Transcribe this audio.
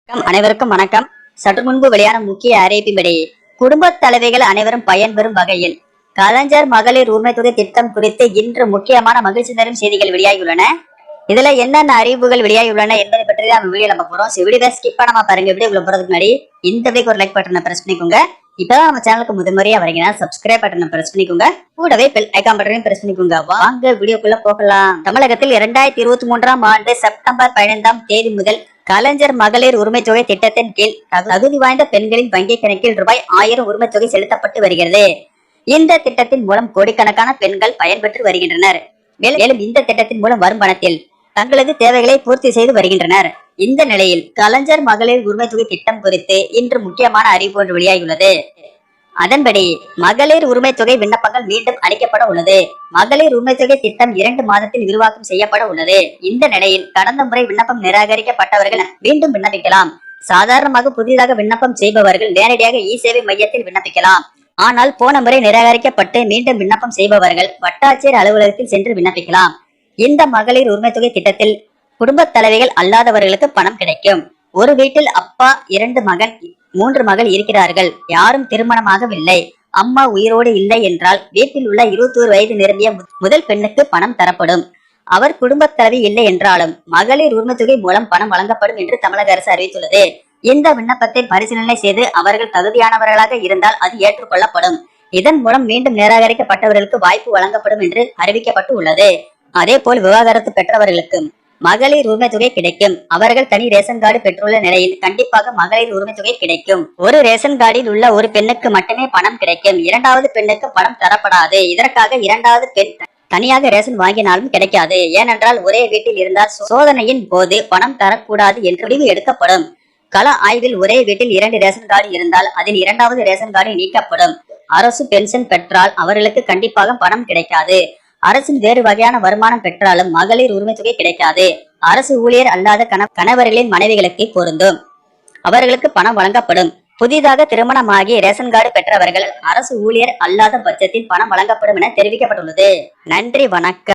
அனைவருக்கும் வணக்கம். சற்று முன்பு வெளியான முக்கிய அறிவிப்பின்படி குடும்ப தலைவிகள் அனைவரும் பயன்பெறும் வகையில் கலைஞர் மகளிர் உரிமை தொகை திட்டம் குறித்து இன்று முக்கியமான மகிழ்ச்சி தரும் செய்திகள் வெளியாகியுள்ளன. இதுல என்னென்ன அறிவிப்புகள் வெளியாகியுள்ளன என்பதை பற்றி தான் வீடியோ நம்ம போறோம். வீடியோ ஸ்கிப் பண்ணாம பாருங்க. வீடியோக்குள்ள போறதுக்கு முன்னாடி இந்த வீடியோக்கு ஒரு லைக் பட்டனை பிரஸ் பண்ணிக்கோங்க. இப்பதான் நம்ம சேனலுக்கு முதன்முறையா வரீங்கன்னா சப்ஸ்கிரைப் பட்டனை பிரஸ் பண்ணிக்கோங்க. கூடவே பெல் ஐகான் பட்டனையும் பிரஸ் பண்ணிக்கோங்க. வாங்க வீடியோக்குள்ள போகலாம். தமிழகத்தில் 2023ஆம் ஆண்டு செப்டம்பர் 15ஆம் தேதி முதல் கலைஞர் மகளிர் உரிமை தொகை திட்டத்தின் கீழ் தகுதி வாய்ந்த பெண்களின் வங்கி கணக்கில் ரூபாய் 1000 உரிமை தொகை செலுத்தப்பட்டு வருகிறது. இந்த திட்டத்தின் மூலம் கோடிக்கணக்கான பெண்கள் பயன்பெற்று வருகின்றனர். மேலும் இந்த திட்டத்தின் மூலம் வரும் பணத்தில் தங்களது தேவைகளை பூர்த்தி செய்து வருகின்றனர். இந்த நிலையில் கலைஞர் மகளிர் உரிமை தொகை திட்டம் குறித்து இன்று முக்கியமான அறிவிப்பு ஒன்று வெளியாகியுள்ளது. அதன்படி மகளிர் உரிமை தொகை விண்ணப்பங்கள் மீண்டும் அளிக்கப்பட உள்ளது. மகளிர் உரிமை தொகை திட்டம் 2 மாதத்தில் விரிவாக்கம் செய்யப்பட உள்ளது. இந்த நிலையில் கடந்த முறை விண்ணப்பம் நிராகரிக்கப்பட்டவர்கள் மீண்டும் விண்ணப்பிக்கலாம். சாதாரணமாக புதிதாக விண்ணப்பம் செய்பவர்கள் நேரடியாக இ சேவை மையத்தில் விண்ணப்பிக்கலாம். ஆனால் போன முறை நிராகரிக்கப்பட்டு மீண்டும் விண்ணப்பம் செய்பவர்கள் வட்டாட்சியர் அலுவலகத்தில் சென்று விண்ணப்பிக்கலாம். இந்த மகளிர் உரிமை தொகை திட்டத்தில் குடும்ப தலைவிகள் அல்லாதவர்களுக்கு பணம் கிடைக்கும். ஒரு வீட்டில் அப்பா 2 மகன் 3 மகள் இருக்கிறார்கள். யாரும் திருமணமாகவில்லை, அம்மா உயிரோடு இல்லை என்றால் வீட்டில் உள்ள 21 வயது நிரம்பிய முதல் பெண்ணுக்கு பணம் தரப்படும். அவர் குடும்ப தலைவி இல்லை என்றாலும் மகளிர் உரிமை தொகை மூலம் பணம் வழங்கப்படும் என்று தமிழக அரசு அறிவித்துள்ளது. இந்த விண்ணப்பத்தை பரிசீலனை செய்து அவர்கள் தகுதியானவர்களாக இருந்தால் அது ஏற்றுக்கொள்ளப்படும். இதன் மூலம் மீண்டும் நிராகரிக்கப்பட்டவர்களுக்கு வாய்ப்பு வழங்கப்படும் என்று அறிவிக்கப்பட்டு உள்ளது. அதே போல் விவாகரத்து பெற்றவர்களுக்கு மகளிர் உரிமை தொகை கிடைக்கும். அவர்கள் தனி ரேஷன் கார்டு பெற்றுள்ள நிலையில் கண்டிப்பாக மகளிர் உரிமை தொகை கிடைக்கும். ஒரு ரேஷன் கார்டில் உள்ள ஒரு பெண்ணுக்கு மட்டுமே பணம் கிடைக்கும். 2வது பெண்ணுக்கு பணம் தரப்படாது. இதற்காக 2வது பெண் தனியாக ரேஷன் வாங்கினாலும் கிடைக்காது. ஏனென்றால் ஒரே வீட்டில் இருந்தால் சோதனையின் போது பணம் தரக்கூடாது என்று முடிவு எடுக்கப்படும். கள ஆய்வில் ஒரே வீட்டில் 2 ரேஷன் கார்டு இருந்தால் அதில் 2வது ரேஷன் கார்டு நீக்கப்படும். அரசு பென்ஷன் பெற்றால் அவர்களுக்கு கண்டிப்பாக பணம் கிடைக்காது. அரசின் வேறு வகையான வருமானம் பெற்றாலும் மகளிர் உரிமை தொகை கிடைக்காது. அரசு ஊழியர் அல்லாத கணவர்களின் மனைவிகளுக்கு பொருந்தும். அவர்களுக்கு பணம் வழங்கப்படும். புதிதாக திருமணமாகி ரேஷன் கார்டு பெற்றவர்கள் அரசு ஊழியர் அல்லாத பட்சத்தில் பணம் வழங்கப்படும் என தெரிவிக்கப்பட்டுள்ளது. நன்றி, வணக்கம்.